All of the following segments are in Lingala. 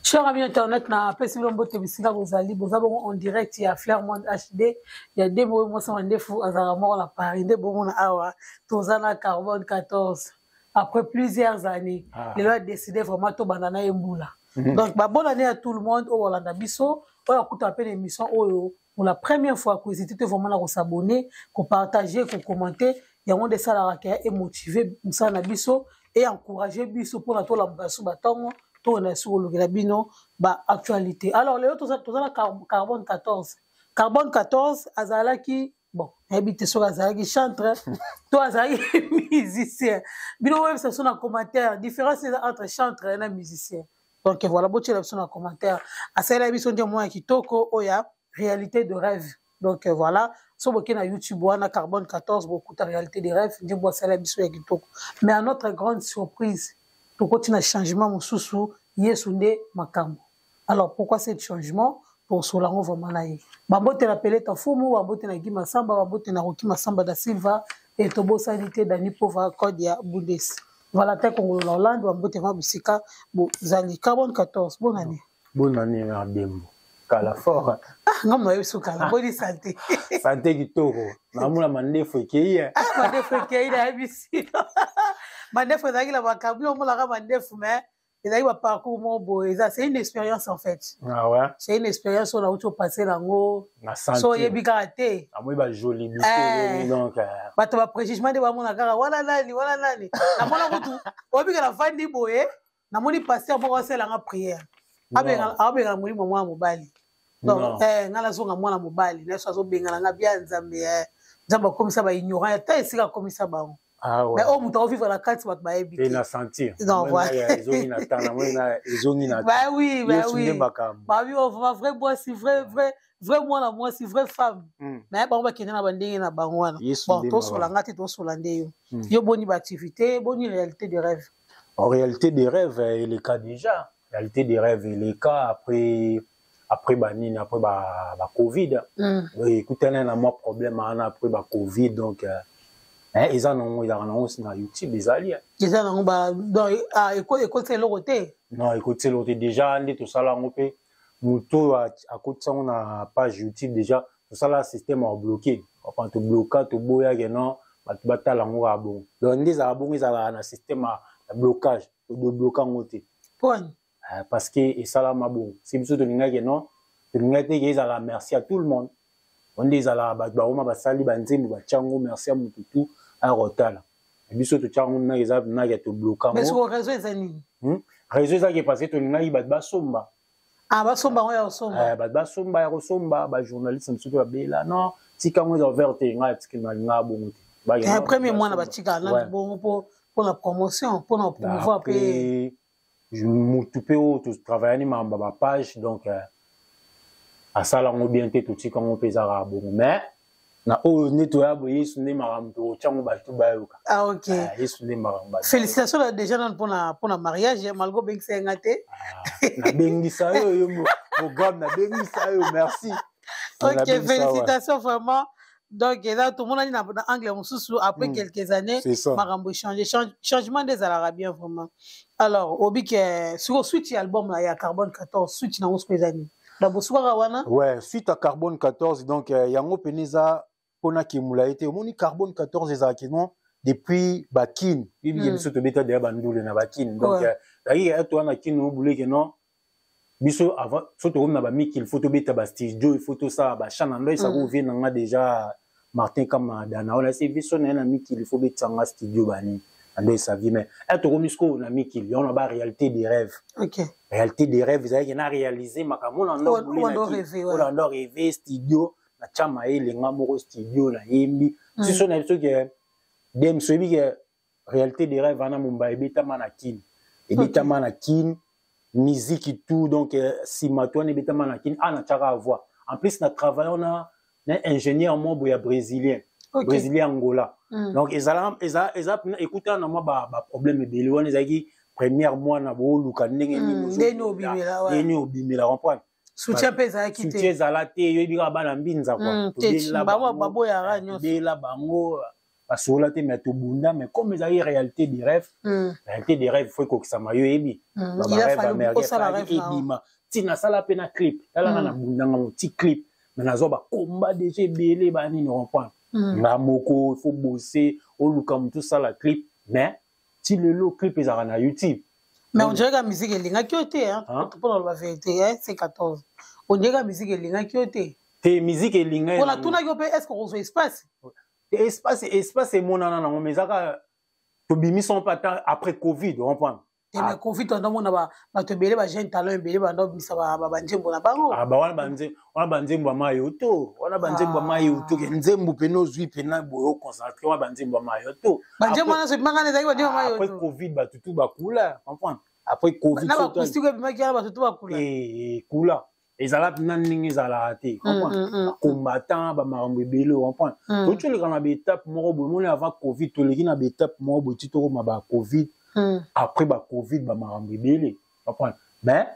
Cher ami internet, na pesi lombo te bisika bozali bozabo en direct ya Flair Monde HD. Il y a des mots moi ça mandefu azaramo la Paris de bon na awa tozana carbone 14 après plusieurs années. Il a décidé vraiment to banana embula. Donc bah bonne année à tout le monde au Holanda biso. On a écouté un peu l'émission pour la première fois que vous étiez vraiment là pour s'abonner, pour partager, pour commenter. Il y a un des salariés qui est motivé ça na biso et encourager biso pour la to la basu batongo. Tout est sur le grabino, bah actualité. Alors, les autres, tout ça, carbone 14. Carbone 14, Azala qui, bon, habite sur Azala qui chante, toi Azala qui musicien. Bino web, c'est son commentaire. Différence entre chanteur et musicien. Donc voilà, bon, tu as son commentaire. Azala émission de moi qui toko, oya, réalité de rêve. Donc voilà, sur le na YouTube, on a carbone 14, beaucoup de réalité de rêve. Je vois ça la émission qui toko. Mais à notre grande surprise, tout continue à changement mon sous yesunde makambo. Alors pourquoi ce changement pour Solango vraiment là? Bambote la pelette en fumu, bambote na Guy Massamba, bambote na Rocky Massamba da Silva et Tobo Sanité Dani Pova Kodia Bundes. Voilà tel qu'on Hollande, bambote ma bisika bo zali carbone 14. Bonne année. Bonne année Merdembo. Kala fort. Ah non mais sukala bonne santé. Santé kitoko. Namuna mandefu ekei. Ah mandefu ekei na bisika. Mandefu ezali la bakablo mo la mandefu mais ezali ba parcours mo boy, c'est une expérience en fait. Ah ouais. C'est une expérience on a où passer lango. Na santé. So yebi karaté. Amoi ba joli bité donc ba to ba préjugement de ba mona kaka wala nani. Na mona mutu obi ka la fandi boye, na moni pasteur mo sela nga prière. Abenga muri mo mwa mobali. Donc ngala zonga mwana mobali, na so benga nga bia nzambe nzamba comme ça ba ignorant, ta esika comme ça ba. Ah ouais. Mais on m'a vivre la carte va ba ebi. Et na sentir. Non voilà. Ils ont na tana, moi na ils ont na. Bah oui. Bah oui on va vrai bois si vrai moi la moi si vraie femme. Mais ba ba kena na bandenge na bangwana. Bon to solanga te to solande yo. Yo boni ba activité, boni réalité de rêve. En réalité des rêves, il est cas déjà. Réalité des rêves, il est cas après banine après Covid. Écoutez là moi problème après Covid donc ils en ont aussi na YouTube des alliés. Ils en ont dans écoute le côté. Non, écoutez l'autre déjà on tout ça là on peut moto à côté ça on a page YouTube déjà tout ça là système a bloqué. Quand tu bloques tu boya que non tu batala ngo a bon. Donc les abons ils a un système à blocage de bloquer en côté. Point. Parce que et ça là ma bon. C'est plutôt de l'inga que non. De l'inga que ils a la merci à tout le monde. On dit à la baoma basali banzembo bachango merci à mututu à rotala. Et biso to chango na eza na ya to bloquer. Mais sur réseau ezani. Réseau ça qui passé to l'inga ba somba. Ah ba somba on ya somba. Ba somba ya somba ba journaliste msuto ba bela non tika ngo za verte nga tikina nga bongo. Ba premier mois na ba tika na bongo pour la promotion pour la promouvoir pe je m'occupais au tout travailler ma page donc à ça là on bien tout petit comme on peut ça bon mais na o nettoyer boye sunne maramto chango ba tout ba yoka. Ah OK. Sunne maramba. Félicitations déjà pour la mariage malgré ben c'est ngate. Na bengi ça yo programme na bengi ça yo merci. OK, félicitations vraiment. Donc là tout le monde a dans anglais après quelques années marambo changement des arabiens vraiment. Alors obi que sur suite album là il y a carbone 14 suite na 11 années. Ouais, suite à carbone 14 donc yango peneza pona kimula été omoni carbone 14 exactement depuis bakin bibi biso to beta de bandule na bakin donc ayi to na kin no boulé que non biso avant surtout na ba mik il faut to beta ba studio il faut to ça ba chana ndo ça ko vient nga déjà Martin comme dana on a c'est biso na mik il faut beta nga studio bani ando ça vient mais to komisko na mik il y a ba réalité des rêves. OK. Réalité des rêves vous avez réalisé makamo na ndo boulé na ndo rêver studio na chama ile ngamoko studio na yembi si so na biso que dem so bi que réalité des rêves ana mumba ebeta manakin musique et tout donc si matone ebeta manakin ana chaka voix en plus na travail on a un ingénieur membre ya brésilien Angola donc ezala écouter na moi ba problème ebele wana ezaki première mois na bo luka ndenge ni obimela comprendre soutien pesa qui soutien zalate yo bika bana mbinza quoi ba boya ranyo bela bango basola te mais tobunda mais comme ils avaient réalité des rêves il faut que ça mayo ebi ba rêve américain ebima tina sala pe na clip tala na bunda ngam petit clip mais nazo ba combat déjà belé ba ni comprendre na moko il faut bosser au lukam tout ça la clip mais si le lot clip ils na YouTube mais on dirait que la musique est linga kioté hein pour la vérité hein c'est 14 on dirait que la musique est linga kioté te musique est linga on a tout na yopé est-ce qu'on reçoit espace et mon nana mais ça to bimi son pas après Covid on comprend mais Covid on a ba to belé ba jeune talent belé ba ndo bisa ba banjembo na bango ba wana banjembo mayo to wana banjembo mayo to nzembo peno zui pena boyo concentré wana banjembo mayo to banjembo na so mangane zaki banjembo mayo to après Covid ba tutu ba kula comprendre après Covid na ba kusiko bima ki ba tutu ba kula kula ezala naningi ezala raté comprendre combattant ba marambo ebele comprendre to tu le kana ba étape moko bomo avant Covid to le kina ba étape moko boti to ma ba Covid après ba Covid ba marambo ebele comprendre mais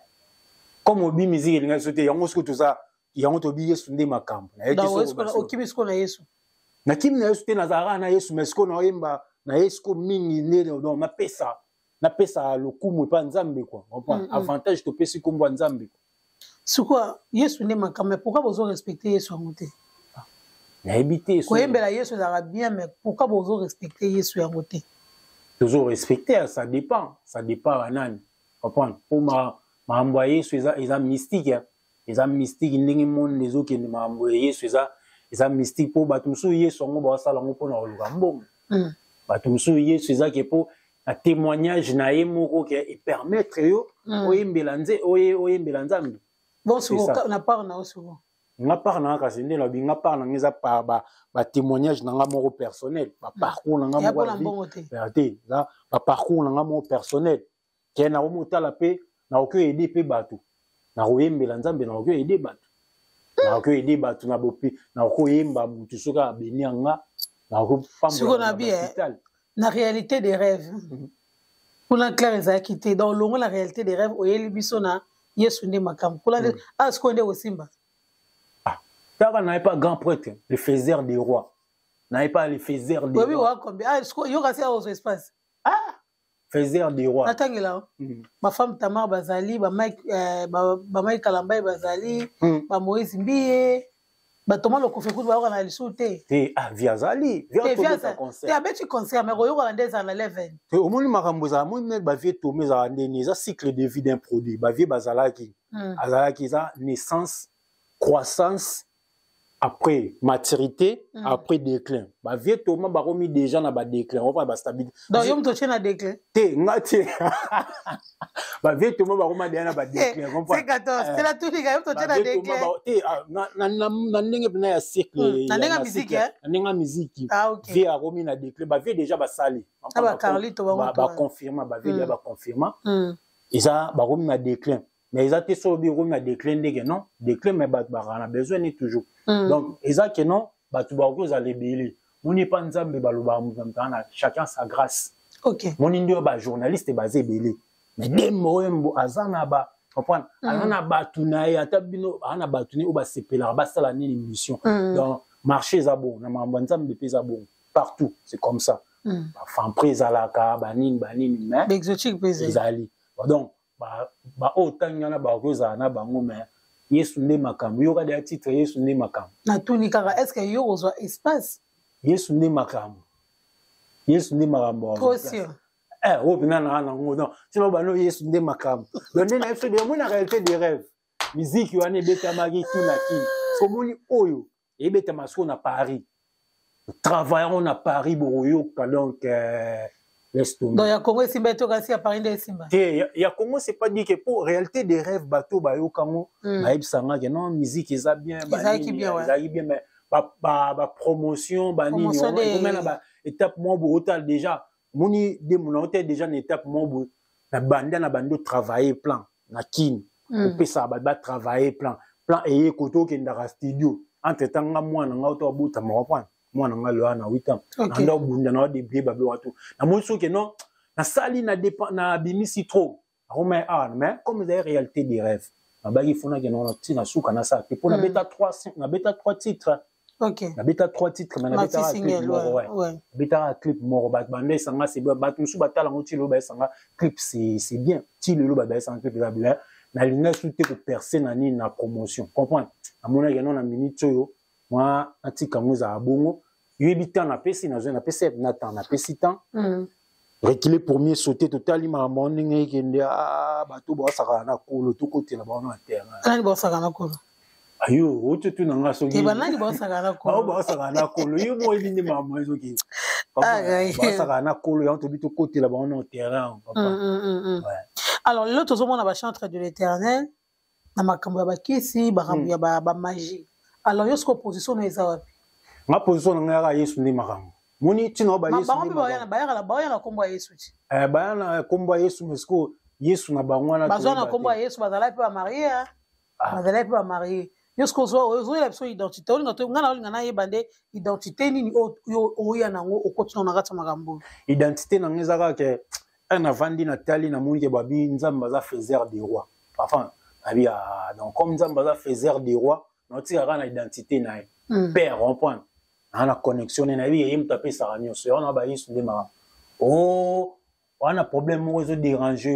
comme obi musique elinga sauter yango ce que tout ça yango to bi Yesu nde makambo na yesu okibisko na Yesu na kimi na Yesu te na zara na Yesu mais ko na yemba na Yesu ko mingi ne donc na pesa lokumu pa nzambe quoi comprendre avantage to pesi kombo nzambe c'est quoi Yesu nde makambo pourquoi vous respecter Yesu ngote na ebité ko yembela Yesu za bien mais pourquoi vous respecter Yesu ngote toujours respecter ça dépend à nani comprendre pour ma envoyer sur les mystique les mystique ndenge monde les autres qui m'a envoyé sur les mystique pour batumsu Yesu ngo ba sala ngo pona oluka mbongo batumsu Yesu za ke pour un témoignage na yemoko qui permettre yo oyembela nze oyembela nzambe bon souvent on a parlé na souvent nga parna ka sende la binga parna ngeza pa ba témoignage nanga moko personnel ba parcours nanga moko vérité là ba parcours nanga moko personnel ke na omotala pe na oko aider pe bato na oyembela nzambe na oko aider bato na oko aider bato na bopi na oko yemba mutu soka benianga na oko pamba na réalité des rêves pour la clair ezakité dans longo la réalité des rêves oyeli biso na Yesu nde makambo pour la ce qu'on est au Simba Tara n'avait pas grand prêtre, le faiseur des rois. N'avait pas le faiseur des rois. Oui, combien? Ah, il y aura ça aux espaces. Ah, faiseur des rois. Attends là. Ma femme Tamar Bazali, ba Mike Kalambay Bazali, ba Moïse Mbiye, ba Thomas le Kofekou ba na lisouté. Ah, via Zali, via ça concert. Tu as bêtu concert mais royo na des en 11. Te au monde makamboza, mo net ba vie tomé za ndeni, za cycle de vie d'un produit, ba vie bazalaki. Azalaki za naissance, croissance après maturité, après déclin. Ba vie Thomas ba remis déjà na ba déclin, on va ba stabilité. Donc yom to na déclin. Te ngati. Ba vie Thomas ba remis déjà na ba déclin, comprends? C'est 14, c'est la tout les gars, yom to na déclin. Na ndenge na ya cycle. Na ndenge musique hein? Na ndenge musique. Ah OK. Vie a remis na déclin, ba vie déjà ba sali. Ba Carlito ba confirmer, ba vie déjà ba confirmer. Isa ba remis na déclin. Mais ils ont été sur le bureau, ils ont décliné, non? Décliné, mais on a besoin de toujours. Donc, ils ont dit non, tu vas aller bélir. On n'est pas ensemble, chacun sa grâce. Ok. Mon indio, journaliste, est basé bélir. Mais des mots, azana ba, comprendre? Azana ba, tunaï, atabino, azana ba, tunaï, ou ba sepela, ba salani l'émission. Donc, marché zabo, na mambanzam de pezabo, partout, c'est comme ça. Femme prise à la ka, banin, mais. Exotique, pèse. Donc, ba otangana ba koza na bango mais Yesu nde makambo yoka de titre Yesu nde makambo na tuni kaka est-ce que yo ozwa espace Yesu nde makambo trop sûr oh pina na ngo non sinon ba no Yesu nde makambo donc na fait de mon réalité des rêves musique yo ane beta magi kina kina komoni oyo e beta masko na Paris travaillons na Paris boroyo donc donc, il y a Congo Simba to kasi à Paris de Simba. Il y a Congo, c'est pas dit que pour réalité des rêves bateau ba yo Congo, ba ibsanga que non musique ça bien, ça bien mais ba promotion ba ni ba étape moi brutal déjà. Moni de mon hôtel déjà une étape moi na bando travailler plan na kin. On peut ça ba travailler plan et koto ke ndara studio. Entre temps moi na auto buta mo point. Moi na ngalo na 8 ans nanda bunda na début babe watu na monso ke non na sali na dépend na bimisi trop mais comme c'est réalité des rêves na bagi fona ke non tina suka na ça pour na beta 3 titres OK. Nabeta 3 titres mais nabeta clip moro ouais. Nabeta clip moro ba bande sanga c'est ba musu batala ngoti lo ba sanga clip c'est bien. Ti le lo ba sanga clip ba bien. Na linga souté ko percer na ni na promotion. Comprendre? Amona yano na minute yo moi atika muza abongo. Yebita na pesi na zone na pesi na temps na pesi temps. Reculer premier sauter total ma morning kende bato ba saka na kolo to côté na ba na terre. Ani ba saka na kolo. Ayo, ote tu nanga so. Ke banani ba saka na kolo. Ba saka na kolo. Yo mo elinde mama ezo ki. Ba saka na kolo ya to bito côté là ba on au terrain papa. Ouais. Alors l'autre zo mona ba chantre de l'Éternel na makambo ya bakisi bakambo ya ba magie. Alors yo sko position na eza wapi? Ma position na ngara Yesu ndi makambo. Moni tina ba Yesu. Ba yana kombo Yesu ti. Ba yana kombo Yesu mesko Yesu na bangwana. Ba zo na kombo Yesu bazala pe ba marier. Bazala pe ba marier. Yosko zo la so identité olinga to ngana olinga na yebande identité nini o ya nango okotino na kata makambo identité na ngezaka ke un avandi na tali na moni ke babi nzamba za faiseur des rois enfin abi donc comme nzamba za faiseur des rois na tika na identité na père on point na connexion na bi yim taper sa ranyo so on ba Yesu de ma oh on a problème mo zo déranger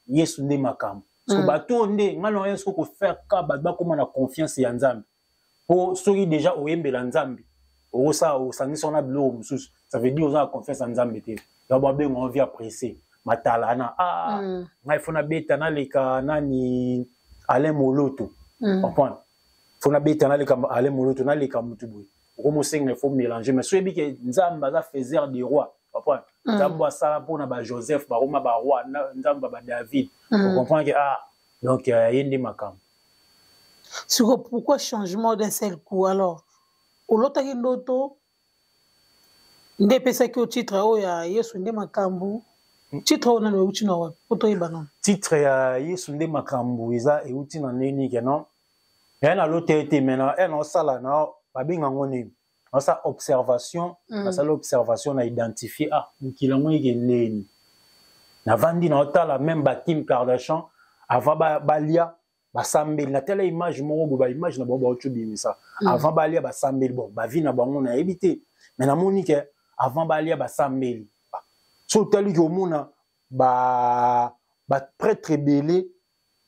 Yesu de makam. Parce que bateau ndé ngalo est-ce qu'on peut faire ka ba comment na confiance ya nzambe pour ceux déjà oyembela nzambe o ça o sangi sona bilo mususu ça veut dire oza confiance en nzambe te ya ba be on vient presser matala na ngai fona beta na leka nani Alain Moloto comprendre fona beta na leka Alain Moloto na leka mutubu ko mo senga faut mélanger mais soyebi ke nzambe za faiseur des rois comprendre nzambe ça pour na ba Joseph ba Roma ba roi nzambe ba David on comprend que donc yende makam. Sur pourquoi changement d'un seul coup alors au lotaki ndoto nde pesa ki o titre o ya Yesu nde makambu titre o na uti na wapi poto ibana titre ya Yesu nde makambu eza e uti na neni ke non ya na lotete mena e na sala na babinga ngoni na sa observation na sa l'observation na identifier mkilango yeke neni na vandi na otala même ba Kim Kardashian avant balia basambeli na telle image moko ba image na boba otubimisa avant balia basambeli bon ba vi na bango na ebité mais na moni ke avant balia basambeli so tali ko mona ba prêtre belé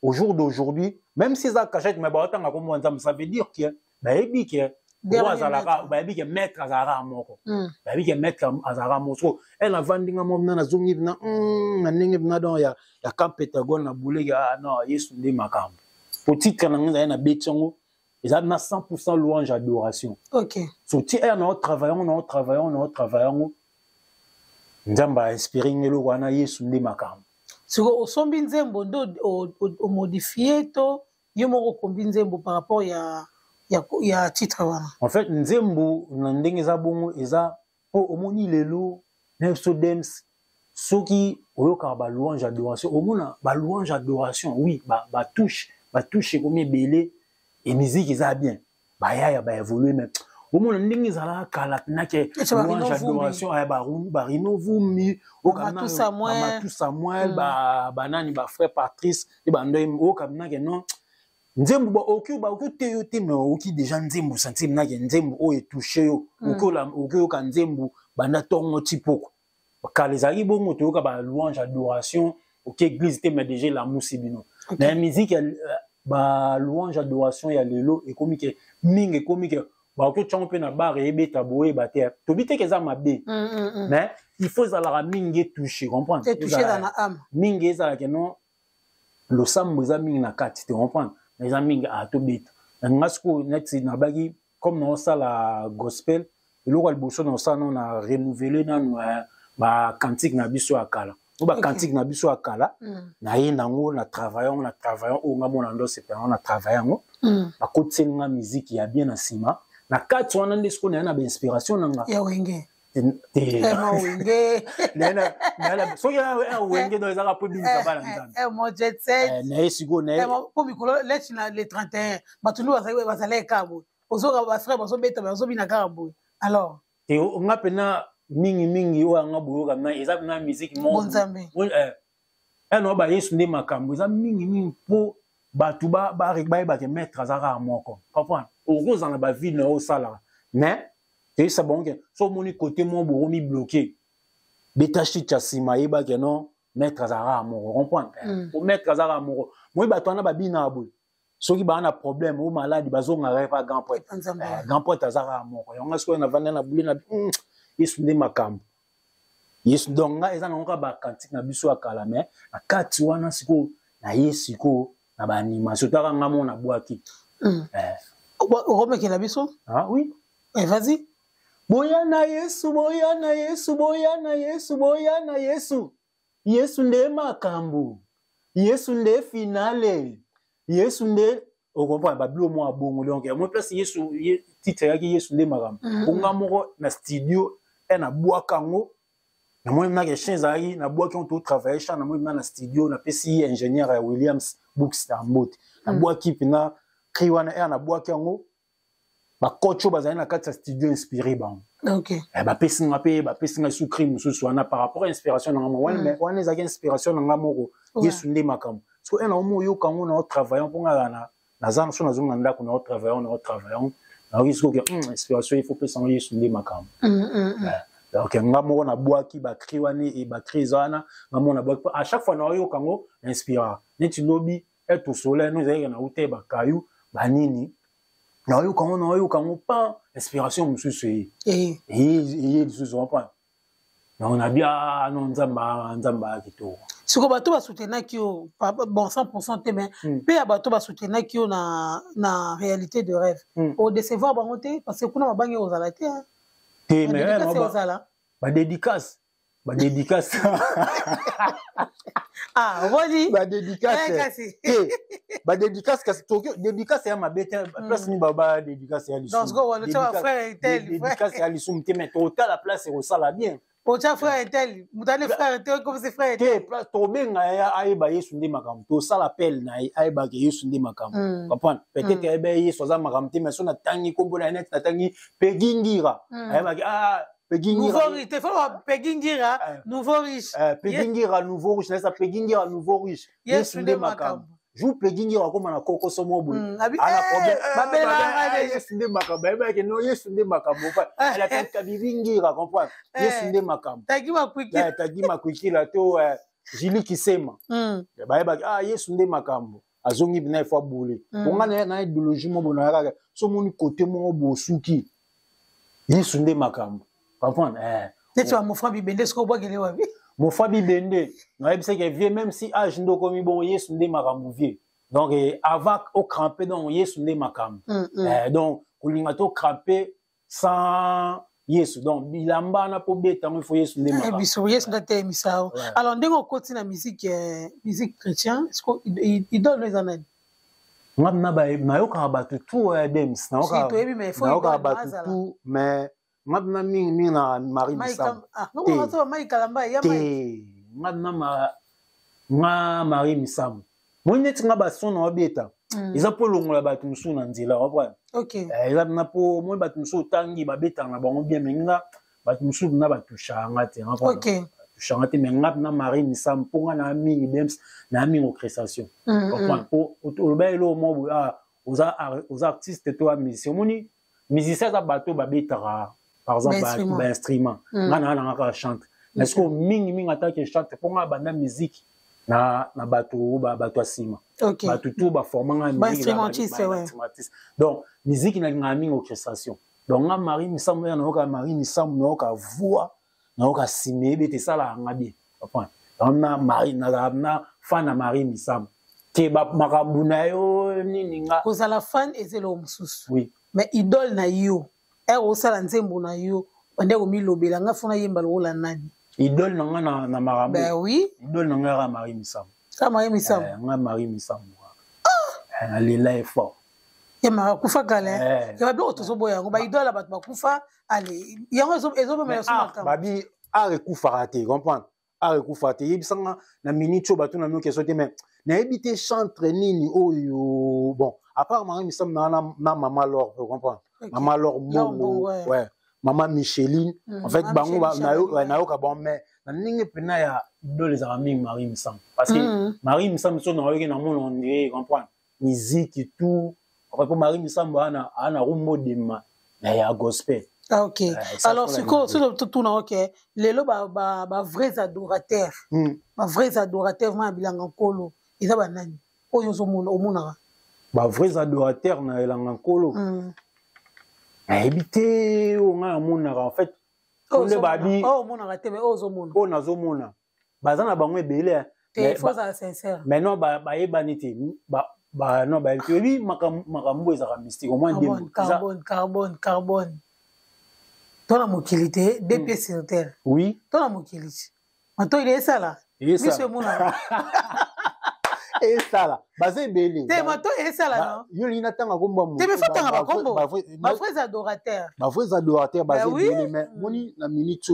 au jour d'aujourd'hui même si ça cachette mais ba otanga ko mo nzambe ça veut dire que ba ebi ke ba ebi ke maître azara moko ba ebi ke maître azara moko elle avandinga mo na zongi na ndenge na don ya camp Pentagon na boule ya non Yesu ndi makambo petit kana ngza na betongo ils ont 100% louange adoration. OK. So ti nous travaillons nzamba inspiring le wana Yesu ndi makambo. Siko osombi nzembo ndo o modifier to yo moko kombi nzembo par rapport ya titre wana. En fait nzembo na ndenge za bongo eza omoni lelo neso dems soki oyoka ba louange adoration omona ba louange adoration oui ba touche comme belé et musique eza bien ba ya ba évoluer même omona ndenge zala kala na ke louange adoration ba Rino Vumbi okana tout Samuel ba nani ba frère Patrice et ba ndoy okana ke non nzembo ba oku te yo te mais oki déjà nzembo sentir na ke nzembo o e toucher yo oku ka nzembo banda tongo tipoko car les ari bongo to ka ba louange adoration ok église te mais déjà la musibino na musique ba louange adoration ya lelo et comique mingi comique ba ko champion na bar e beta boye ba te to bite ke za mabe mais il faut ça la mingi toucher comprendre toucher dans la âme mingi ça que non le sam za mingi na kati te comprendre les amis à to beta na ngasko net na bagi comme non ça la gospel et le roi bosso non ça non a renouvelé dans ba cantique na biso akala ou ba cantique na biso akala na ye nango na travaillons o nga mona ndo c'est on a travaillons ba côté nga musique ya bien na sima na kati wana ndesko na ba inspiration nanga ya wenge wenge nena so ya wenge do ezaka po bimisa bala nzambe mo jet set na esigo na po mikolo let's na le 31 batulu bazale kabo ozoka ba frère bazo beta bazo bina kabo alors et nga pena mingi o anga boyoka na eza na musique mo nzambe no ba Yesu ndi makambo eza mingi po batu ba ke maître azaka moko comprendre okoza na ba vie na o sala mais et ça bon que so moni côté mon bourreau mi bloqué betachi chasima yeba que non maître azara amour comprendre pour maître azara amour moi ba tona ba bina abou soki ba na problème ou malade bazo ngara pa grand poète azara amour yonga so na vanda na buli na yesu nde makambo yesu donc nga eza na ngoka ba kantique na biso akala mais akati wana siko na yesiko na ba animation taka nga mona bwaki Remets la biso? Ah oui. Vas-y. Boyana Yesu, boyana Yesu, boyana Yesu, boyana Yesu. Yesu nde makambu. Yesu nde finale. Yesu nde on comprend ba blo mo abongo donc moi place Yesu titre yaki Yesu nde makambu. Onga moko na studio na bwakango. Na moi na ke chinzari na bwaki on to travailler cha na moi na studio na PC ingénieur Williams Books Tambot. Na bwaki pina kriwana na bwaki yango ba coach bazali na kati studio inspiré ba. OK. Ba pesinga pe ba pesinga sous crime sous wana par rapport à inspiration na ngamo mais wana ezaki inspiration na ngamo Yesu nde makambo. Parce que na omo yo kango na travaillant pour ngana na zana so na zonga ndako na travaillant na risque que inspiration il faut pe sans Yesu nde makambo. Donc ngamo na bwaki ba kriwani et ba krizana ngamo na bwaki à chaque fois na yo kango inspira. Neti lobi et au soleil nous ayons na ute ba kayu banini na yo kango pas inspiration mususu et susu pas na on a bien non nzamba kito siko bato ba soutenir ki bon 100% te mais pe bato ba soutenir ki na réalité de rêve au décevoir bangote parce que kuna mabangi ozala te te mais ba dédicace ah voli ba dédicace ba dédicace kasi Tokyo dédicace ya mabete place ni baba dédicace ya lisum donc go le frère tel dédicace ya lisum te mais total la place et ça la bien o cha frère tel mutane frère tel comme c'est frère te place to benga ya aiba Yesu ndi makambo to sala appel na aiba ke Yesu ndi makambo comprendre peut-être aiba Yesu za makambo te mais so na tangi kombo na net na tangi pegingira aiba nouveau riche, il faut Pegingira, nouveau riche. Pegingira, nouveau riche, ça Pegingira, nouveau riche. Yes, nde makambo. Jou Pegingira comme na koko somo boy. Ana problème. Babela, yes nde makambo. Eba ke no yes nde makambo. Elle a fait Kabivingira, comprendre? Yes nde makambo. Tagima kwiki la to Jili Kisema. Ba eba yes nde makambo. Azongi bina ifo boule. Onga na idéologie mo bonara. So moni côté mo bosuki. Yes nde makambo. Comprendre tu vois mon frère Bibende ce qu'on voit qu'il est wabi mon frère Bibende non il sait que vieux même si âge ndo komi bon Yesu nde makambo vieux donc avant au cramper donc Yesu nde makambo donc kulinga to cramper sans Yesu donc bilamba na po beta il faut Yesu nde makambo biso Yesu ndate misao alors ndengo koti na musique chrétien est-ce qu'il donne les années ngam na yo ka batu tout dems na yo ka batu tout mais madna mingi na Marie Misam madna Marie Misam moi neti nga bason na obeta eza po longola bato musu na nzela wa OK eza na po moi bato musu tangi babeta na bango bien menga bato musu na batusha ngate OK tushanga te menga na Marie Misam po nga na mingi dems na mingi création comprendre po olobelo mo aux artistes to musicien moni musicien za bato babeta par exemple instrument ngana nga chante est-ce que mingi attaque chante pour nga banda musique na bato asima bato tout ba formanga musique instrumentiste donc musique na ngami orchestration donc nga Marie Misam na ka Marie Misam na ka voix na ka simebe te sala ngabi comprendre donc na Marie na fan na Marie Misam ke ba makambu na yo nini nga kozala fan ezelo mususu oui mais idole na yo osala nzembo na yo bande ko milobela nga fona yemba lola nani idole na na marambo ben oui idole na Marie Misam ka Marie Misam nga Marie Misam elle est fort ya mara kufa kale ya ba to boya ngo ba idole ba kufa ale yango ezo me so makam babi are kufa raté comprendre are kufa raté yebisanga na minute ba to na no keso te mais na ebité chantre nini oyo bon à part Marie Misam na maman Laure vous comprenez maman Laure Mongo ouais maman Micheline en fait bango na yo ka bon mais na ninge pena ya idole za Marie Misam parce que Marie Misam so na yo na mon on comprendre musique et tout après pour Marie Misam ana rumbo dema mais ya gospel. Ah, ok. Alors, c'est quoi, tout na ok. Les lots, vrais adorateurs. Vrais adorateurs, vraiment, bilanga kolo. Ils ont banani. Oh, ils ont mon vrais adorateurs, na elanga kolo. Éviter, on a mon en fait. On est babi. Oh, mon arrêté, mais oh, zomona. Oh, na zomona. Bazana bango belé. Il faut ça sincère. Mais non, ebanité. Non, oui, makambo ezaka mystique. Au moins, carbone. Toi, la mobilité, deux pièces sur terre. Oui. Toi, la mobilité. Maintenant, il est ça là. Il est ça. Et ça là. Basé belé. T'es maintenant, il est ça là, non? Yo, il y a tant à combo. T'es mais faut tant à combo. Ma vrais adorateurs. Ma vrais adorateurs, basé belé. Mais, moni, la minute.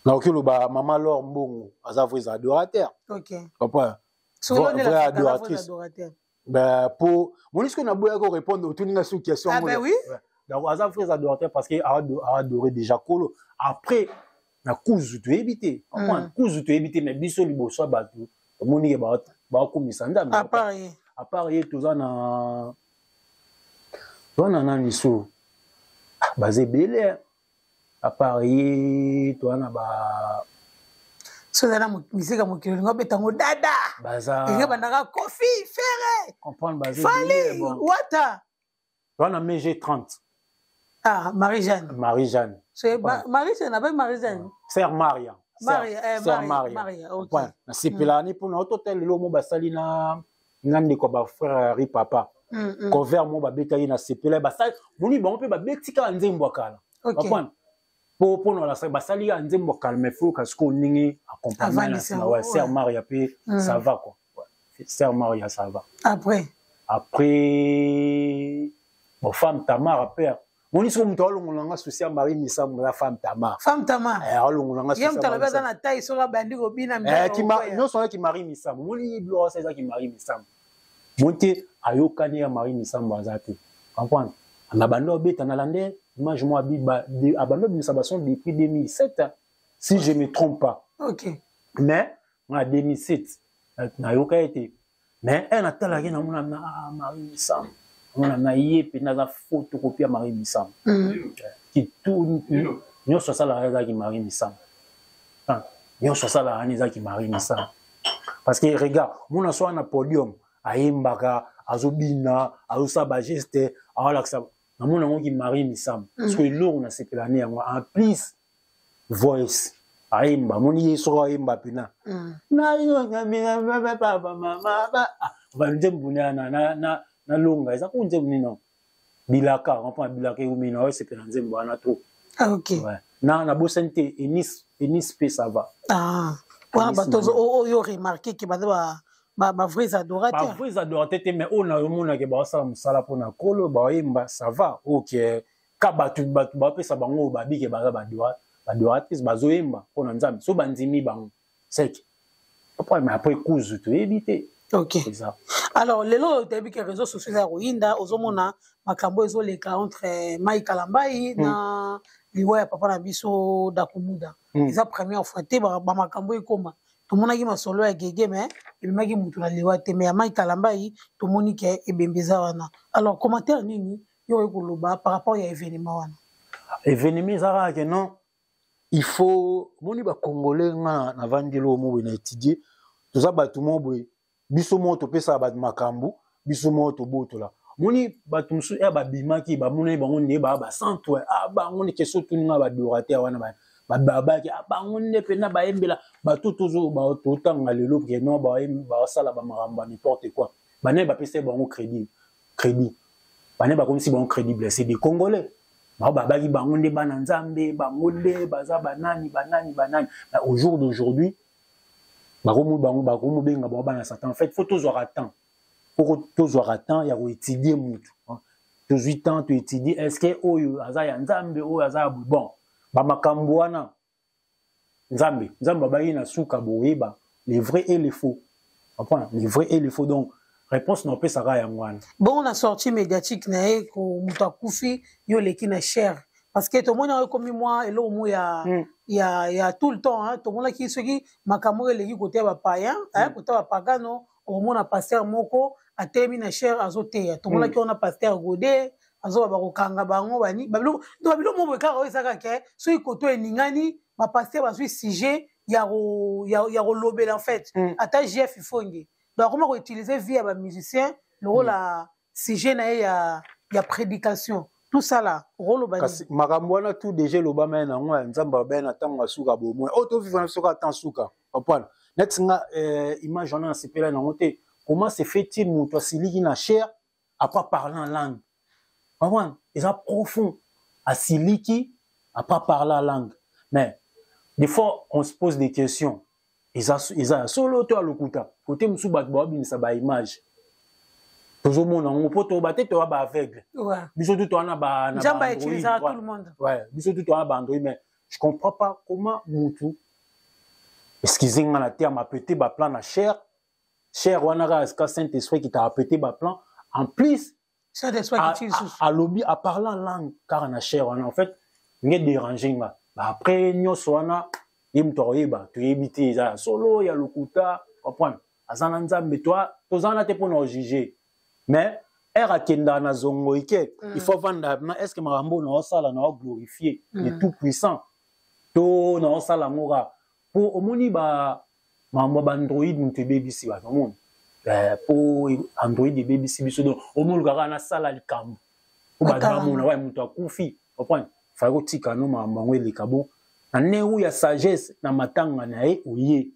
Na okelo ba maman Laure Mbongo, aza vrais adorateurs. Ok. Papa. Vrai adoratrice. Ben, pour. Moni, ce qu'on a beau répondre autour d'une question. Ah, ben oui. Donc, aza vrais adorateurs parce qu'il a adoré déjà Kolo. Après, na kuzu tu éviter. Kuzu tu éviter, mais biso liboso batu. Moni, ba komisa ndam. À Paris. À Paris, tout ça na. Toi, na niso. Basé belé. À Paris, toi, na ba. So na musique mokili ngo betango dada. Baza. Et bandaka Kofi Ferré. Comprendre basé. Fali, Wata. Toi, na MG30. Ah, Marie-Jeanne. Marie-Jeanne. C'est Marie-Jeanne, avec Marie-Jeanne. Sœur Maria. Sœur Maria. OK. Na sepelani pour na hôtel lo mo basali na ngande ko ba frère ri papa. Cover mo ba betali na sepela basali. Moni ba mpe ba betika nzembo kala. Comprendre? Pour nous la basali ya nzembo kala mais faut que ce qu'on ningi accompagner na ouais Sœur Maria pe ça va quoi. Sœur Maria ça va. Après bon femme Tamar père. Moni so mto alongolanga social Marie Misambo la femme Tamar. Femme Tamar. Alongolanga social. Yem talabeza na taille so la bandi ko bina mais non so qui Marie Misambo. Moni bloa c'est ça qui Marie Misambo. Monte ayokani ya Marie Misambo azate. Comprendre? Na bando beta na lande, image moi biba abando bisabason depuis 2007 si je me trompe pas. OK. Mais en 2007 na yoka été. Mais elle atala na mona Marie Misambo. On a yé na photocopie à Marie Misambo. Qui tourne nous sur ça la qui Marie Misambo. Nous sur ça la Anisa qui Marie Misambo. Parce que regarde, mon soit na podium aimbaka azobina azosaba geste alaxa na mon ngo qui Marie Misambo. Parce que l'eau on a cette année en plus voice aimba mon yeso aimba pina. Na yo ngamina papa mama va ndembuna na longa eza kunze munino bilaka on prend bilaka ou mina c'est que nzembo ana trop. Ah OK. Ouais. Na bosente enis pe ça va. Ah. Voilà bato yo remarqué que ba vrais adorateurs. Ba vrais adorateurs mais on a mona ke ba sala musala pona kolo ba yemba ça va. OK. Ka batu ba pesa bango ba bike ba adoratrice bazo yemba pona nzambe so bandimi bango. C'est après cause tu éviter. OK. Alors, les lots des réseaux sociaux à Rwanda, aux homona, makambo ezo leka entre Mike Kalambai na liwa papa na biso Dakumuda. Ils a première fois te ba makambo ekoma. To mona ki masolo ya gege mais et maki mutu na liwa te mais Mike Kalambai to moni ke ebembeza wana. Alors, commentaire nini yo ekoloba par rapport à événement wana. Événement zara que non. Il faut moni ba congolais na vandilo mo na étudier. Tout ça ba tout mo boy. Biso moto pesa ba makambu biso moto botola moni batu musu ya babimaki ba mona bango ne ba centre ba ngone keso tuninga ba dorateur wana ba babaki ba ngone pena ba embela ba totozo ba totanga lelo ke non ba sala ba maramba n'importe quoi ba ne ba pesa bango crédit ba ne ba comme si bango crédible c'est des congolais ba babaki bango nde bana nzambe bango nde baza banani au jour d'aujourd'hui en fait, il faut toujours attendre. Pour toujours attendre, il y a étudier mutu. Toujours 8 ans, tu étudies. Est-ce que oyo azaya nzambe oyo azaya bon. Ba makambo wana nzambe babayi na suka boyeba les vrais et les faux. Comprends? Les vrais et les faux. Donc réponse non peut ça ya ngwana. Bon, on a sorti médiatique na e ko muta kufi yo leki na cher. Parce que tout le monde a comme moi et là il y a tout le temps hein tout le monde qui se dit makambo les côté ba païen hein côté ba pagano au monde a pasteur moko a terminé cher azote tout le monde qui on a pasteur Godé azo ba kokanga bango bani babilo mo bekaka o esaka ke so ikoto eningani ba passer ba sui sujet ya lobela en fait ata GF ifongi donc comment ko utiliser via ba musicien le rôle la sujet na ya prédication tout ça là rôle ba kasi makambo wana tout déjà lobama na ngwa nzamba ba na tango suka bo mo auto vivre soka tan suka comprendre net nga image on a sepela na ngote comment se fait-il muto siliki na chair à pas parler en langue comprendre ils ont profond à siliki à pas parler en langue mais des fois on se pose des questions ils a solo to lokuta côté musu bat bo binisa ba image toujours mon on poto baté to ba aveugle ouais biso tout on a ba na jamba utiliser à tout le monde ouais biso tout on a ba Android mais je comprends pas comment mutu excusez moi la terre m'a pété ba plan na chair wana ka Saint-Esprit qui t'a pété ba plan en plus Saint-Esprit qui à lobby à parler en langue car na chair wana en fait ngé déranger nga ba après nyoso wana imtoyeba to yebité za solo ya lokuta comprendre azana nzambe toi tozana te pour nous juger mais era kenda na zongo ike il faut vendre est-ce que marambo na osala na glorifier le tout puissant to na osala mora pour omoni ba mambo ba Android mutu BBC ba monde pour Android de BBC biso donc omolu kaka na sala likambo pour ba damu na wa mutu akufi comprendre fa ko tika no mambo likabo na neu ya sagesse na matanga na e oye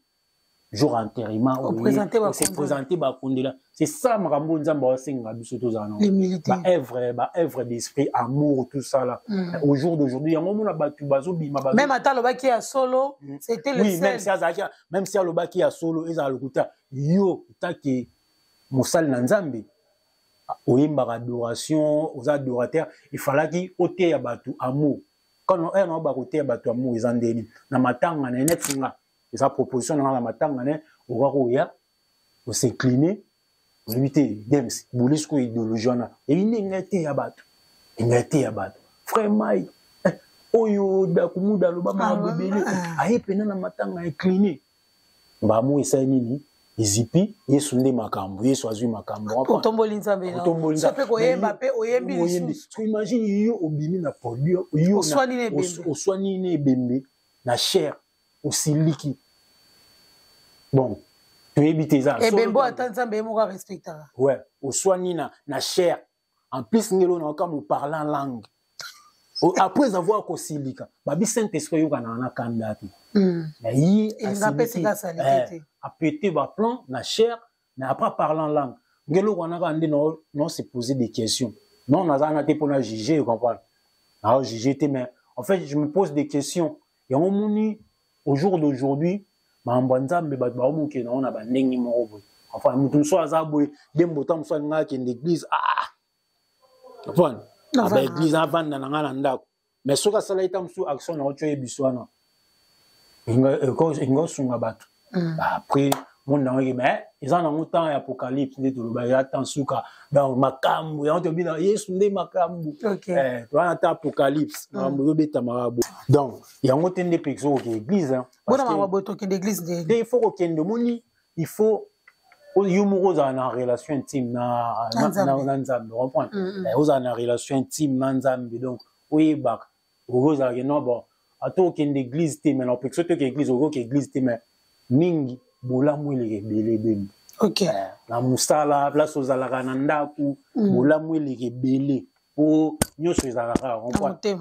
jour enterrement on s'est présenté ba kondela c'est ça makambo nzamba wasenga biso tozana ba œuvre d'esprit amour tout ça là au jour d'aujourd'hui yango mona batu bazo bima bazo même ata lobaki ya solo c'était le oui même si lobaki ya solo eza lokuta yo taki mosali na nzambe oyemba adoration aux adorateurs il fallait ki ote ya batu amour quand on a ba côté ya batu amour ezandeni na matanga na netsinga esa proposition dans la matanga ne oya o s'incliner o limiter dems bolisco idéologie na et ngati ya bato frère mai oyo da kumuda lo ba ma bebele ayepena na matanga incliné ba mo esa nini izipi yesu nde makambo yesu azui makambo otomboli nzambe na sope ko yemba pe oyembi lisusu so imagine yo obimi na polio yo oswani ne bembe na chair aussi liquide. Bon, tu évites ça. Et ben bon, attends, ça, ben moi respecter. Ouais, au soigné na chair. En plus, nous on comme parler en langue. Après avoir aussi liquide, babi Saint-Esprit yo kana na kandati. Mais il a pété ba plan na chair, mais après parler en langue. Ngelo wana ka ndi non se poser des questions. Non, on a été pour la juger, vous comprenez? Alors juger mais en fait, je me pose des questions. Et on muni au jour d'aujourd'hui, Mambanzambe Badbaomu qui on a bandé morobo. Enfin, nous sommes à Zaboué, des moutons sont là qui l'église. Enfin, l'église avant d'Ananda. Mais ce que ça a été sous action dans autre bisouana. Il y a son abattu. Après, mon nom est mais ils en ont temps apocalypse de tout le temps souka dans makambu et on te dit dans Yesu nde makambu. OK. Tu as un apocalypse. Donc, il y a un autre de pexo qui église hein. Bon on va boto qui d'église de. Il faut qu'il de moni, il faut yumuroza en relation intime na nzambe, comprendre. Oza en relation intime na nzambe donc oui bak. Oza que non bon, ato qui d'église te mais non pexo te église ogo qui église te mais mingi bolamu ele belé. OK. Na musala place ozalaka na ndaku bolamu ele belé po nyoso ezalaka comprendre.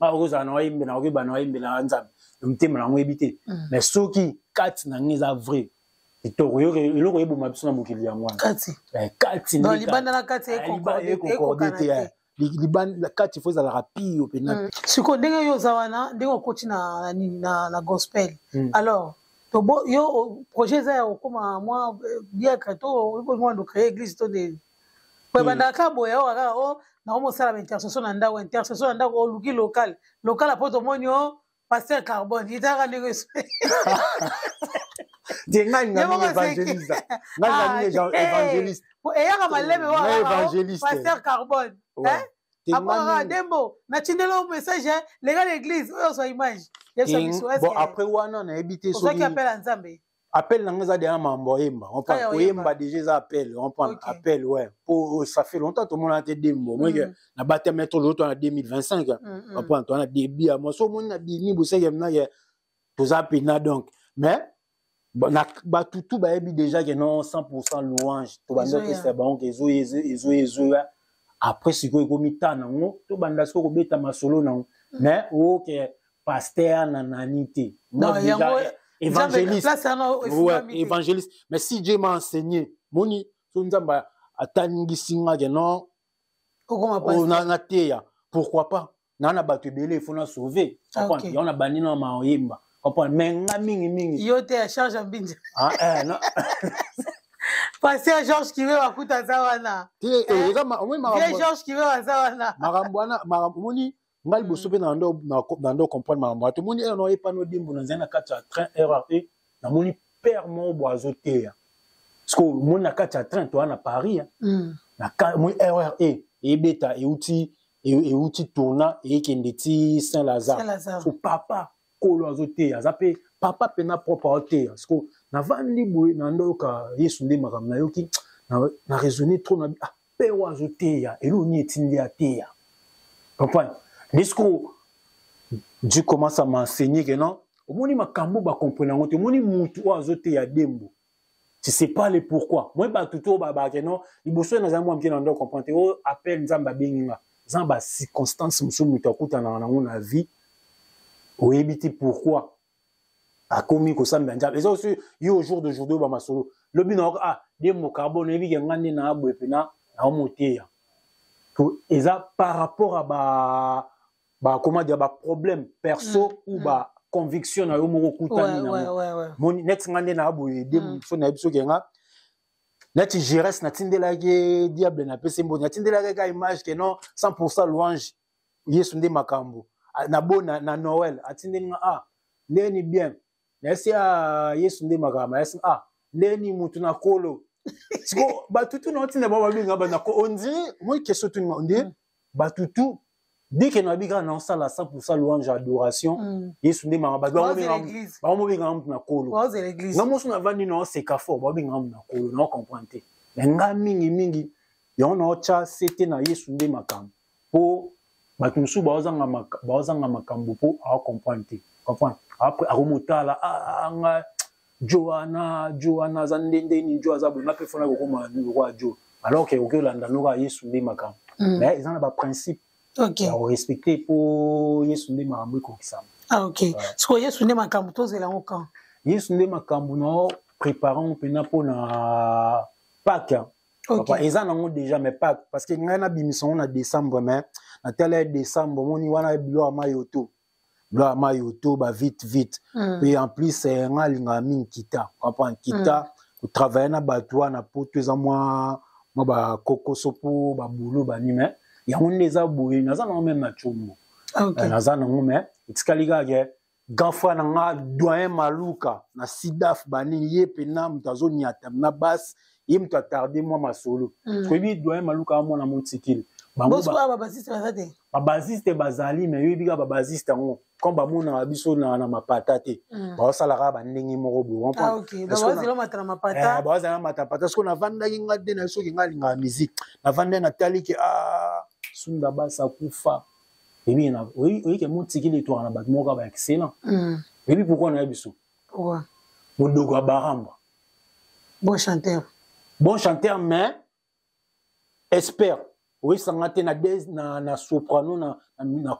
Ma oza na yimbe na okiba na yimbe na nzambe. Mtema na mwebité. Mais soki kati na ngeza vrai. Kitoko eloko yebo mabiso na mokili ya mwana. Kati. Dans libanda na kati ekokordete. Libanda kati faut za rapide au pénal. Siko ndenge yo zawana ndenge koti na gospel. Alors yo projet za okoma moi bien kreto moi de créer église to de banda ka boya o na omo sala intercession na ndako o luki local apoto monyo pasteur Carbone il t'a rendu évangéliste et ya malebe wa pasteur Carbone hein dembo na tindelo message les gars l'église oyo so image bon après wana na habité so qui appelle nzambe appel na ngaza de mambo yemba on parle oyemba déjà ça appel on prend appel ouais pour ça fait longtemps tout le monde a été dembo moi que na battre mettre l'autre en 2025 on prend on a début à moi so mon na bini bosé na ya tout ça pina donc mais na batutu ba yebi déjà que non 100% louange to banda que c'est bon que ezo après si ko komita nango to banda ko beta masolo nango mais OK pasteur nananité moi déjà évangéliste. Ouais, évangéliste. Mais si Dieu m'a enseigné, moni, sunzamba atangi singa que non. On a teya. Pourquoi pas? Nana batu belé, il faut nous sauver. Comprends? Y en a bani na maoyemba. Comprends? Mais mingi. Yo te charge en binja. Ah non. Pasteur Georges qui veut akuta zawana. Georges qui veut zawana. Marambwana, moni. Ngal bosope na ndo comprendre maman to moni no e pano dimbu na zana kacha train RRE na moni père mo boazo te parce que mon na kacha train to na Paris na mo RRE e beta e outil tourna e kendeti Saint-Lazare so papa kolo azote azape papa pena propre te parce que na vandi boy na ndo ka Yesu ndi makam na yoki na raisonner trop na père azote ya elo ni etindi ate ya comprends. Discours, Dieu commence à m'enseigner que non, au moins ma kambo ba comprendre, au moins mutu wa zote ya dembo. Tu sais pas le pourquoi. Moi ba tuto ba que non, il bosso na zambo amki na ndo comprendre. O appel nzamba benginga. Nzamba circonstance musu mutu akuta na vie. O ebiti pourquoi. A commis ko samba nzamba. Et aussi yo au jour d'aujourd'hui ba masolo. Le bino dembo carbone ebi ke ngani na abwe pena na moteya. Et ça par rapport à comment dire problème perso ou conviction na yo moko kutani na mon next ngande na boye dem so na biso kenga nati géresse na tindela ke diable na pese mbo na tindela ka image que non 100% louange Yesu nde makambo na bona na Noël atindelinga ndeni bien na esi Yesu nde makambo esi ndeni mutu na kolo siko batutu na tinda ba binga ba na ko ondi moi question tu ndé batutu dès que na biga na sala 100% louange adoration Yesu nde makambo ba mo binga na kolo na mo so na vandi na seka fort ba binga na kolo na comprendre mais nga mingi yo na ocha c'était na Yesu nde makambo po batusu ba ozanga makambo po a comprendre après a remotala nga Johanna zandende ni jo azabu na pe fona ko ma ni roi jo alors que auquel landa no ga Yesu nde makam mais ils ont ba principe à respecter pour Yesu nde makambo ko kisama OK so Yesu nde makambo to zela okan Yesu nde makambo no préparant pena pour na Pâques papa ils en ont déjà mais Pâques parce que ngana bimison na décembre mais na tel décembre moni wana bilo mayoto Bla mayoto ba vite et en plus c'est un linga kita comprend kita au travailler na batwa na poto za moi ba kokosopo ba boulot ba ni mais ya on les a boui na za na même na chomo na za na mais itskaliga ge ganfa na nga doyen maluka na sidaf bani ye pena mtazo nyata na bas ye mta tarder moi masolo ko bi doyen maluka mo na motikil Bosko babasiste bazate babasiste bazali mais yo biga babasiste ngo comme bamona biso na mapata te ba osala ba ndenge moko bo OK bazilo matana mapata bazala matapata parce que na vanda kinga de na so kinga linga musique na vanda na tali ke sunda basa kufa et bien oui que motikili to na bat moko ba excellent et puis pourquoi na biso pourquoi Bodogo Baramba bon chanteur mais espère oui ça ngate na soprano na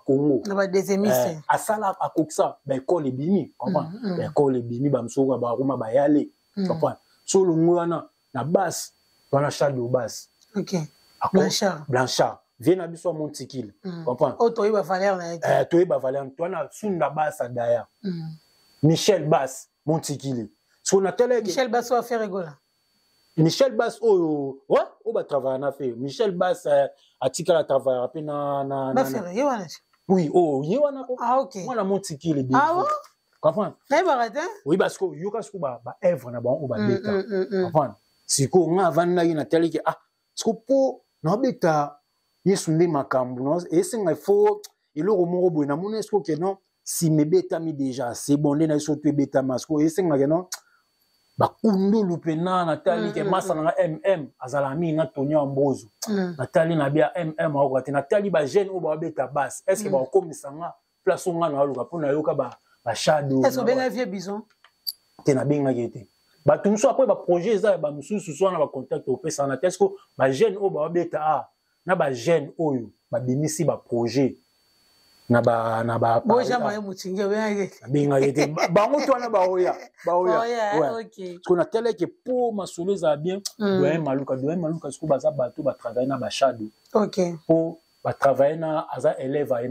Congo na ba deuxième asala akoksa ba école bimi comprend ba école bimi ba msoka ba roma ba yale comprend solo ngwana na basse wana shadow basse OK Blanchard vient na biso Montikil comprend toi ba valeur na toi ba valeur toi na sunda basse daya Michel Basse Montikil so na tele Michel Basse va faire rigola Michel Basse ouais on va travailler na fait Michel Basse a tika la travailler après na oui yewana OK moi na Montikil bien comprends mais baratin oui parce que yoka sku ba œuvre na bon ba beta comprends siko nga vanda ina tele ke siko po na beta Yesu nde makambo no et c'est nga faut eloko moko boye na mona siko ke non si me beta mi déjà c'est bon na so to beta masko et c'est nga ke non bakundulu pena natali ke masa na MM azala mingi na Tonya Mbozo natali na bia MM akokate natali ba jeune o ba beta basse est-ce que ba komisa nga place nga na luka pona yoka ba shadow est-ce que benga vie bison te na benga yete ba tumso après ba projet za ba mususu so na ba contact au pesa na est-ce que ba jeune o ba beta na ba jeune oyo ba bimisi ba projet na ba bo jama ye mutinge benga yete bango to na ba oya OK qu'on a tel que pour masolo za bien doyen maluka ce ko baza bato ba travailler na ba shadow OK pour ba travailler na aza élève à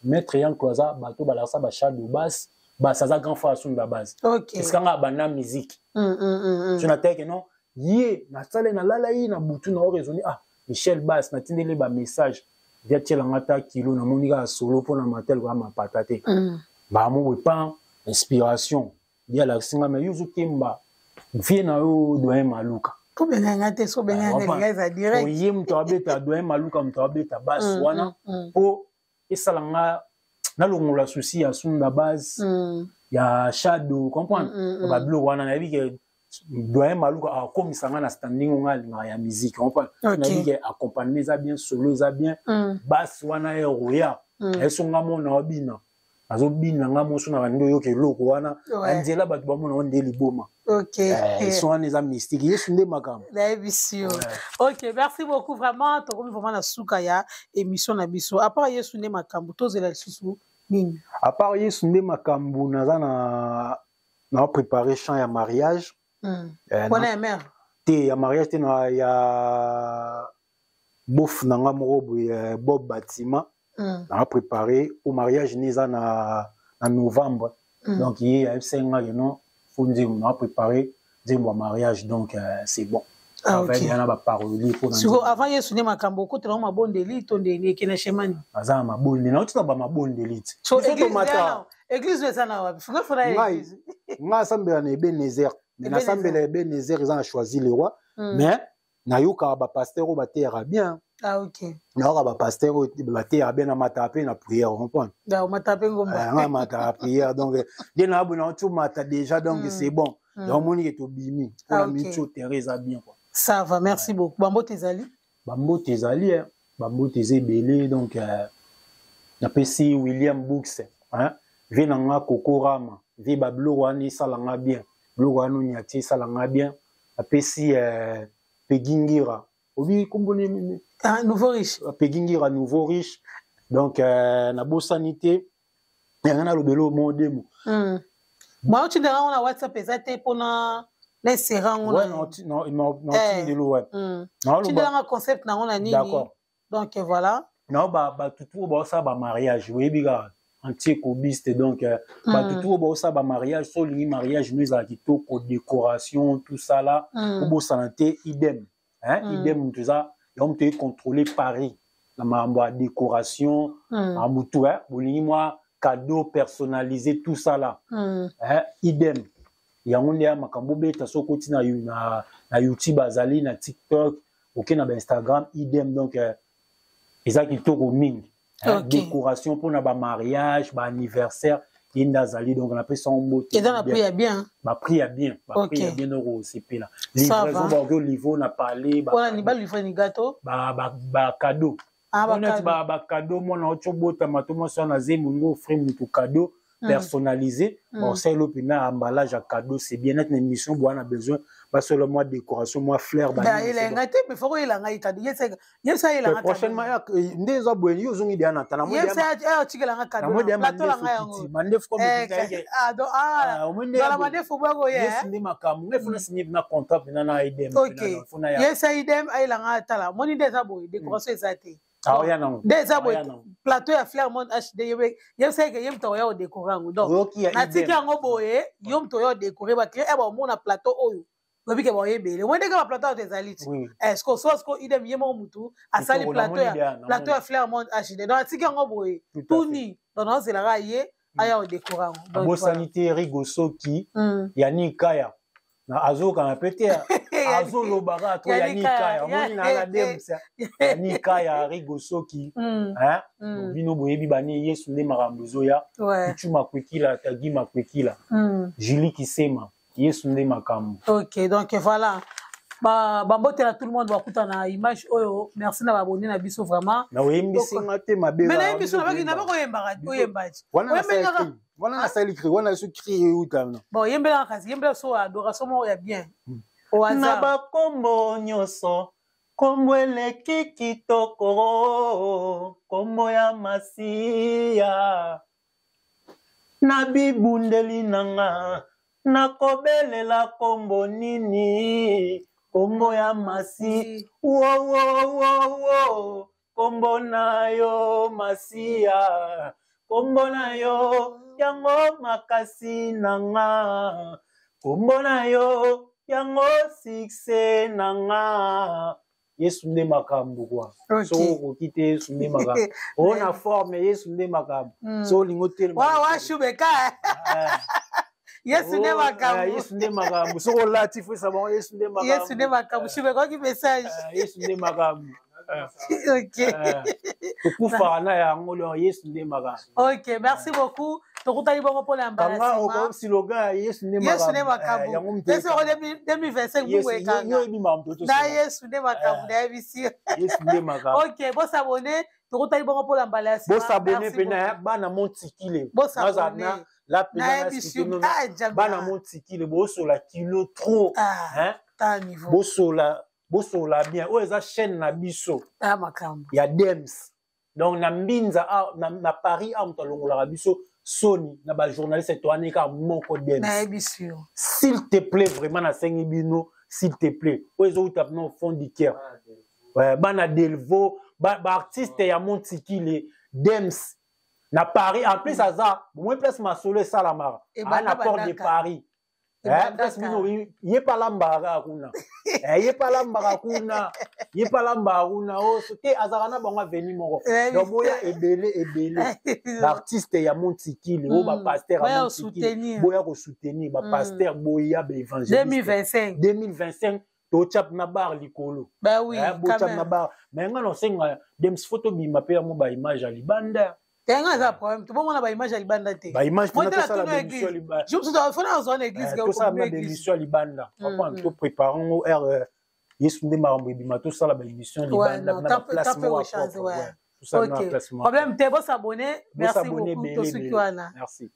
maître yanko aza bato ba la sa ba shadow basse ça za grand frère sur la base OK est-ce qu'on a bana musique tu na tel que non yé na sale na lala yi na butu na raisonner Michel Bass na tindele ba message via tela ngata kilo na monika solo pour na matel kwa mapatate ba mo pas inspiration via la singa mais yuzu kimba vie na yo doyen maluka ko benga ngate so benga ngeza direct oye mto abeta doyen maluka mto abeta Bass wana po esalanga na longola souci ya sunda base ya shadow comprendre ba blo wana na bike doyen maluka a komisanga na standing nga ya musique comprendre na bike accompagner ça bien solo ça bien Bass wana e roya esonga mona obina azobina nga moso na bando yo ke loko wana anzela bato ba mona onde liboma OK sont en les mystique yesu nde makambo la émission OK merci beaucoup vraiment to comme vraiment na suka ya émission na biso à part yesu nde makambo tozela lisusu nini à part yesu nde makambo naza na préparer chant ya mariage bona ya mère te ya mariage te na ya bof nanga moko boye Bob Batima na préparer au mariage neza na novembre donc il y a 5 ans non faut dire on a préparé un mariage donc c'est bon OK il y a ba parole pour sur avant yesu ne makambo ko tena mabondeli to ndeni kena shemani aza mabondeli na utina ba mabondeli so église ezana wapi funa église nga sambela na Ebenezer na sambela Ebenezer ils ont choisi le roi mais na yoka ba pasteur o ba terra bien OK na yoka ba pasteur o ba terra bien na matape na prière comprendre da matape ngomba nga mata prière donc bien na abona tu mata déjà donc c'est bon donc moni est obimi pour la micho Teresa bien quoi ça va merci beaucoup bambo tezali belé donc na pesi William Books hein vient nga kokorama vi bablo wani salanga bien blo wanu nyati salanga bien na pesi Pegingira obi komboni nouveau riche Pegingira nouveau riche donc na bosanité yana lobelo modemo moi tu diras on a WhatsApp ezate pona les serang on non de l'eau ouais tu diras un concept na on a nini d'accord donc voilà non ba tout ba ça ba mariage oui biga anti-cobiste donc tout ba ça ba mariage so li mariage nous a kitoko décoration tout ça là au santé idem hein idem tout ça donc tu contrôler Paris na ma décoration en mutu hein bolingi moi cadeau personnalisé tout ça là hein idem yango nde makambo beta soko tina na YouTube azali na TikTok OK na Instagram idem donc ezaki toko mingi décoration pour na ba mariage ba anniversaire inda zali donc on appelle ça un mot et dans la prix bien ba prix bien au CP là livraison ba au niveau na parler ba ni ba livrer ni gâteau ba cadeau ba cadeau moi na otobota matomo so na zemungo offrir mutu cadeau personnalisé bon c'est l'opina emballage à cadeau c'est bien être une émission on a besoin pas seulement décoration moi fleur il a ngate mais faut il a ngai cadeau yesa il a prochainement ndezo bweni yo zongi dia na tana mo dia yesa tikela nga cadeau plateau la ngai yango mandef comme donc la mandef faut bango yes ndi makamu ngefuna signer na contrat na idem yesa idem il a nga tala moni ndeza boy décoration ezate non déjà plateau ya Fleur HD yebisa ke yem to ya décorer ngo donc na tiki ngo boye yom to ya décorer ba client e ba mona plateau oyo lobi ke ba yebele wende ka plateau tezali est-ce que so idem yemo mutu asali plateau ya Fleur HD donc tiki ngo boye tuni donc on c'est la ye aya décorer ngo donc sanité rigosoki yani kaya na azoka na pete azo lobara to ya nikaya moni na la demsa nikaya rigosoki hein bino boyebi bani yesu nde makambo zoya chuma kwekila tagi makwekila Julie Kisema Yesu nde makambo. Ok, donc voilà. Bambote à tout le monde va écouter na image oyo. Merci na abonné na biso vraiment. Na oyembi singa te mabe. Mais na biso na baki na bako yemba wana na sali cri wana su cri utana. Bon yembela kasi yembela so adoration mo ya bien. Na bakombo nyonso kombo eleki kitoko kombo ya Masiya na bibundeli nanga nakobelela kombo nini kombo ya Masiya wo kombo na yo Masiya kombo na yo yango makasi nanga kombo na yo yango sikse nanga Yesu nde makambo kwa so okite Yesu nde makambo ona forme Yesu nde makambo so lingo tele wa shubeka Yesu nde makambo Yesu nde makambo so relatif ça bon Yesu nde makambo Yesu nde makambo shubeka ki message Yesu nde makambo OK kufa na yango le Yesu nde makambo OK merci beaucoup tokutali bongo pour l'embarrassement kanga o slogan Yesu nde makambo Yesu 2025 mungwe kanga na Yesu nde makambo na bisi Yesu nde makambo OK bo s'abonner tokutali bongo pour l'embarrassement bo s'abonner pena bana montikile bazana la pena bana montikile bo so la kilo trop hein ta niveau bo so la bien o eza chaîne na biso makambo ya Dems donc na mbinza na Paris am talongola biso Sony na ba journaliste toane ka moko Dems na bien s'il te plaît vraiment na sengi bino s'il te plaît o ezo utap no fond du cœur ouais bana Delvo ba artiste ya montikile Dems na Paris en plus aza moins place masolo salamara na porte de Paris parce que il pas lambara kuna il pas lambara kuna il pas lambara kuna o c'était azarana bango veni moko donc boya ebele l'artiste ya montikile o ba pasteur ya montikile boya ko soutenir ba pasteur boya ba évangéliste 2025 to chap na bar likolo bah oui bo chap na bar mais ngano senga Dems photo bima pe mo ba image ali banda tenga za problème tout bon na ba image ali banda te ba image pour ça la émission ali banda je dois faire dans une église que ça na émission ali banda papa to préparons air Yesu nde marambo bima to ça la émission ali banda na place mo OK problème te bo s'abonner merci beaucoup to sukiwana merci